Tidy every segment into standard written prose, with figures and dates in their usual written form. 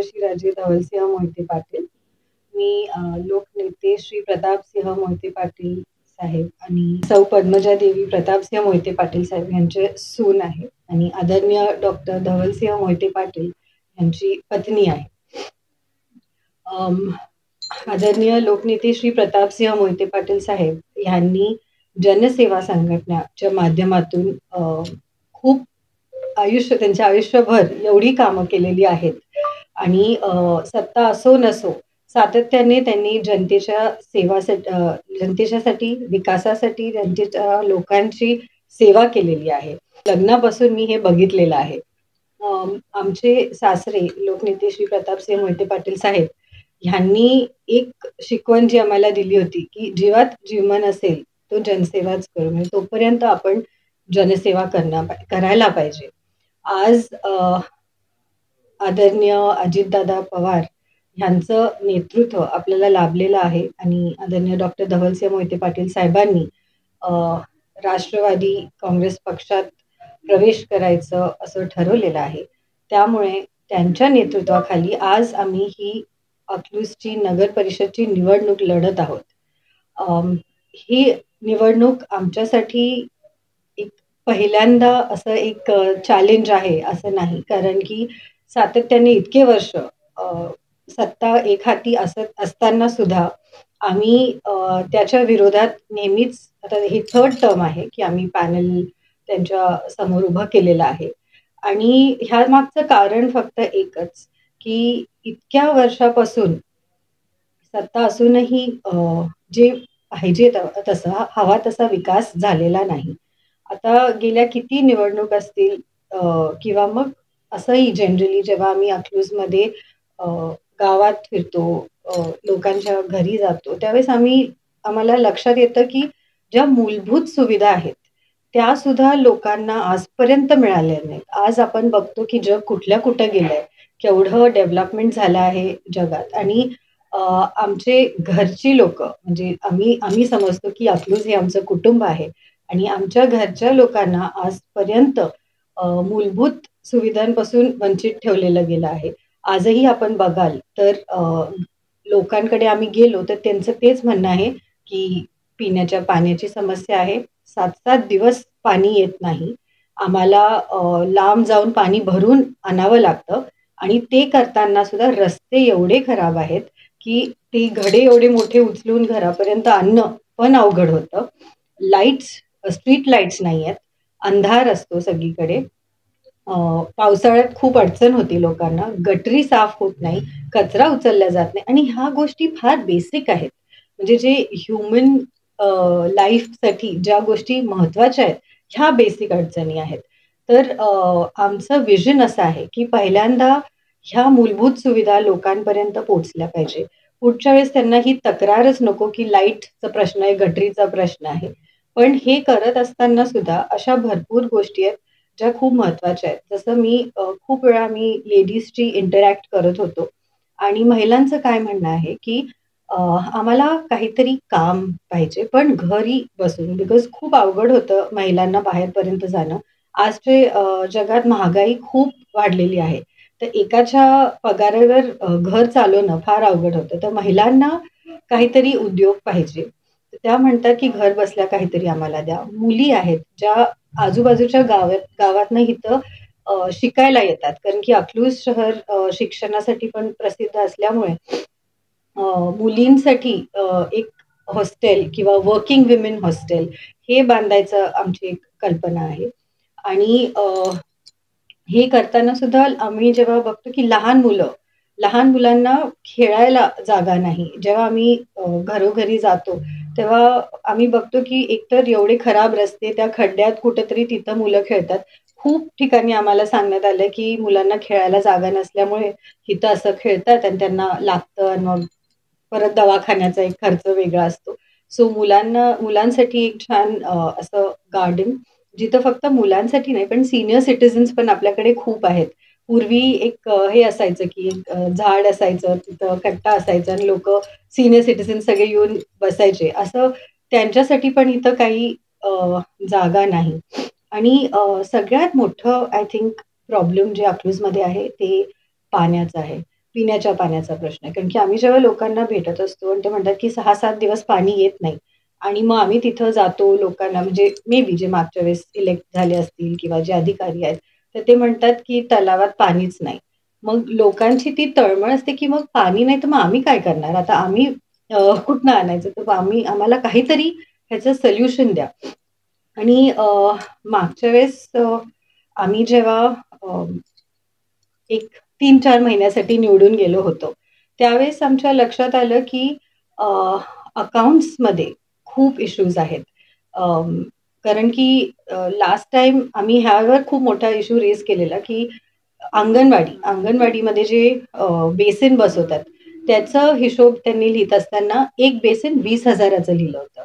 राजे धवलसिंह मोहिते पाटील. मी लोकनेते श्री प्रतापसिंह मोहिते पाटील साहेब आणि सौ पद्मजा देवी प्रतापसिंह मोहिते पाटील साहेब यांचे सून आहे आणि आदरणीय डॉक्टर धवलसिंह मोहिते पाटील यांची पत्नी आहे. आदरणीय लोकनेते श्री प्रतापसिंह मोहिते पाटील साहेब यांनी जनसेवा संघटनाच्या माध्यमातून खूप त्यांच्या आयुष्यभर एवढी कामं केलेली आहेत आणि सत्ता असो नसो सातत्याने त्यांनी जनतेच्यासाठी विकासासाठी जनतेच्या लोकांची सेवा केलेली आहे. लग्नापासून मी हे बघितलेलं आहे. आमचे सासरे लोकनेते श्री प्रतापसिंह मोहिते पाटील साहेब ह्यांनी एक शिकवण जी आम्हाला दिली होती की जीवात जीवन असेल तो जनसेवाच करू, म्हणजे तोपर्यंत आपण जनसेवा करायला पाहिजे. आज आदरणीय अजितदादा पवार यांचं नेतृत्व आपल्याला लाभलेलं आहे आणि आदरणीय डॉक्टर धवलसिंह मोहिते पाटील साहेबांनी राष्ट्रवादी काँग्रेस पक्षात प्रवेश करायचं असं ठरवलेलं आहे. त्यामुळे त्यांच्या नेतृत्वाखाली आज आम्ही ही अकलूजची नगर परिषदची निवडणूक लढत आहोत. ही निवडणूक आमच्यासाठी एक पहिल्यांदा असं एक चॅलेंज आहे असं नाही, कारण की सातत्याने इतके वर्ष सत्ता एकहाती असताना सुद्धा आम्ही त्याच्या विरोधात नेहमीच, आता ही 3rd टर्म आहे की आम्ही पॅनल त्यांच्या समोर उभं केलेलं आहे आणि ह्या मागचं कारण फक्त एकच की इतक्या वर्षापासून सत्ता असूनही जे पाहिजे तसा हवा तसा विकास झालेला नाही. आता गेल्या किती निवडणूक असतील किंवा मग असंही जनरली जेव्हा आम्ही अकलूजमध्ये गावात फिरतो, लोकांच्या घरी जातो, त्यावेळेस आम्हाला लक्षात येतं की ज्या मूलभूत सुविधा आहेत त्या सुद्धा लोकांना आजपर्यंत मिळाल्या नाहीत. आज आपण बघतो की जग कुठं गेलंय, केवढं डेव्हलपमेंट झालं आहे जगात आणि आमचे घरची लोक, म्हणजे आम्ही समजतो की अकलूज हे आमचं कुटुंब आहे आणि आमच्या घरच्या लोकांना आजपर्यंत मूलभूत सुविधांपासून वंचित ठेवलेलं गेलं आहे. आजही आपण बघाल तर लोकांकडे आम्ही गेलो तर त्यांचं तेच म्हणणं आहे की पिण्याच्या पाण्याची समस्या आहे, 7-7 दिवस पाणी येत नाही, आम्हाला लांब जाऊन पाणी भरून आणावं लागतं आणि ते करताना सुद्धा रस्ते एवढे खराब आहेत की ते घडे एवढे मोठे उचलून घरापर्यंत आणणं पण अवघड होतं. स्ट्रीट लाईट्स नाही आहेत, अंधार असतो सगळीकडे. पावसाळ्यात खूप अडचण होती लोकांना, गटरी साफ होत नाही, कचरा उचलला जात नाही आणि ह्या गोष्टी फार बेसिक आहेत. म्हणजे जे ह्युमन लाईफसाठी ज्या गोष्टी महत्वाच्या आहेत ह्या बेसिक अडचणी आहेत. तर आमचं विजन असं आहे की पहिल्यांदा ह्या मूलभूत सुविधा लोकांपर्यंत पोहोचल्या पाहिजे. पुढच्या वेळेस त्यांना ही तक्रारच नको की लाईटचा प्रश्न आहे, गटरीचा प्रश्न आहे. पण हे करत असताना सुद्धा अशा भरपूर गोष्टी आहेत ज्या खूप महत्वाच्या आहेत. जसं खूप वेळा मी लेडीजची इंटरॅक्ट करत होतो आणि महिलांचं काय म्हणणं आहे की आम्हाला काहीतरी काम पाहिजे पण घरी बसून, बिकॉज खूप अवघड होतं महिलांना बाहेरपर्यंत जाणं. आजचे जगात महागाई खूप वाढलेली आहे, तर एकाच्या पगारावर घर चालवणं फार अवघड होतं. तर महिलांना काहीतरी उद्योग पाहिजे, त्या म्हणतात की घर बसल्या काहीतरी आम्हाला द्या. मुली आहेत ज्या आजूबाजूच्या गावातनं इथं शिकायला येतात, कारण की अकलूज शहर शिक्षणासाठी पण प्रसिद्ध असल्यामुळे मुलींसाठी एक हॉस्टेल किंवा वर्किंग विमेन हॉस्टेल हे बांधायचं आमची एक कल्पना आहे. आणि हे करताना सुद्धा आम्ही जेव्हा बघतो की लहान मुलांना खेळायला जागा नाही. जेव्हा आम्ही घरोघरी जातो तेव्हा आम्ही बघतो की एकतर एवढे खराब रस्ते, त्या खड्ड्यात कुठेतरी तिथं मुलं खेळतात. खूप ठिकाणी आम्हाला सांगण्यात आलं की मुलांना खेळायला जागा नसल्यामुळे इथं असं खेळतात आणि त्यांना लागतं आणि मग परत दवाखान्याचा एक खर्च वेगळा असतो. सो मुलांसाठी एक छान असं गार्डन, जिथं फक्त मुलांसाठी नाही पण सिनियर सिटिझन्स पण आपल्याकडे खूप आहेत. पूर्वी एक हे असायचं की एक झाड असायचं, तिथं कट्टा असायचा आणि लोक सिनियर सिटिझन सगळे येऊन बसायचे. असं त्यांच्यासाठी पण इथं काही जागा नाही. आणि सगळ्यात मोठं आय थिंक प्रॉब्लेम जे अकलूजमध्ये आहे ते पाण्याचं आहे. पिण्याच्या पाण्याचा प्रश्न आहे. कारण की आम्ही जेव्हा लोकांना भेटत असतो आणि ते म्हणतात की 6-7 दिवस पाणी येत नाही आणि मग आम्ही तिथं जातो लोकांना म्हणजे मे बी जे मागच्या वेळेस इलेक्ट झाले असतील किंवा जे अधिकारी आहेत, तर ते म्हणतात की तलावात पाणीच नाही. मग लोकांची ती तळमळ असते की मग पाणी नाही तर मग आम्ही काय करणार? आता आम्ही कुठनं आणायचं? तर आम्हाला काहीतरी ह्याचं सोल्युशन द्या. आणि मागच्या वेळेस आम्ही जेव्हा अ, एक 3-4 महिन्यासाठी निवडून गेलो होतो. त्यावेळेस आमच्या लक्षात आलं, की अ, अकाउंट्समध्ये खूप इश्यूज आहेत. कारण की लास्ट टाईम आम्ही ह्यावर खूप मोठा इश्यू रेज केलेला, की अंगणवाडीमध्ये जे बेसिन बसवतात, त्याचा हिशोब त्यांनी लिहीत असताना एक बेसिन 20,000चं लिहिलं होतं.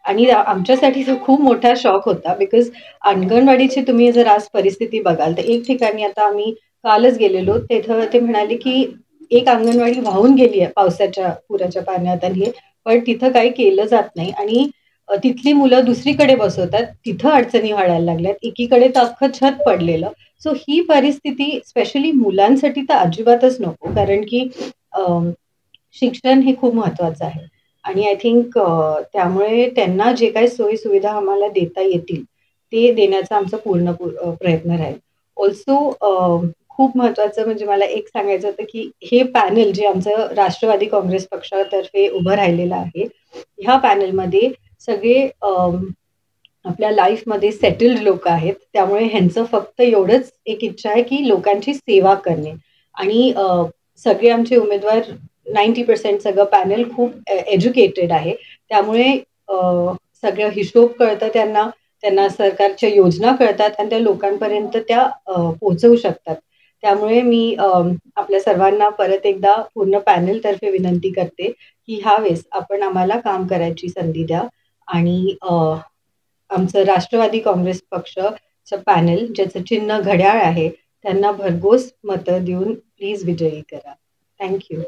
आणि आमच्यासाठी तो खूप मोठा शॉक होता बिकॉज अंगणवाडीची तुम्ही जर आज परिस्थिती बघाल, तर एक ठिकाणी आता आम्ही कालच गेलेलो, तिथं ते म्हणाले, की एक अंगणवाडी वाहून गेली आहे पावसाच्या पुराच्या पाण्यात आणि हे, पण तिथं काही केलं जात नाही आणि तिथली मुलं दुसरीकडे बसवतात. तिथं अडचणी वाढायला लागल्यात. एकीकडे तर अख्खं छत पडलेलं. सो ही परिस्थिती स्पेशली मुलांसाठी तर अजिबातच नको. कारण की अ, शिक्षण हे खूप महत्वाचं आहे आणि आय थिंक त्यामुळे त्यांना जे काही सोयी-सुविधा आम्हाला देता येतील, ते देण्याचा आमचा प्रयत्न राहील. अल्सो खूप महत्वाचं म्हणजे मला एक सांगायचं होतं, की हे पॅनल जे आमचं राष्ट्रवादी काँग्रेस पक्षातर्फे उभं राहिलेलं आहे, ह्या पॅनलमध्ये सगळे आपल्या लाईफमध्ये सेटल्ड लोकं आहेत. त्यामुळे ह्यांचं फक्त एवढंच एक इच्छा आहे, की लोकांची सेवा करणे आणि सगळे आमचे उमेदवार 90% सगळं पॅनल खूप एज्युकेटेड आहे. त्यामुळे अ, सगळं हिशोब कळतं त्यांना, त्यांना सरकारच्या योजना कळतात आणि त्या लोकांपर्यंत त्या पोहोचवू शकतात. त्यामुळे मी आपल्या सर्वांना परत एकदा पूर्ण पॅनलतर्फे विनंती करते, की ह्यावेळेस आपण आम्हाला काम करायची संधी द्या आणि आमचं राष्ट्रवादी काँग्रेस पक्षचं पॅनल ज्याचं चिन्ह घड्याळ आहे, त्यांना भरघोस मतं देऊन प्लीज विजयी करा. Thank you.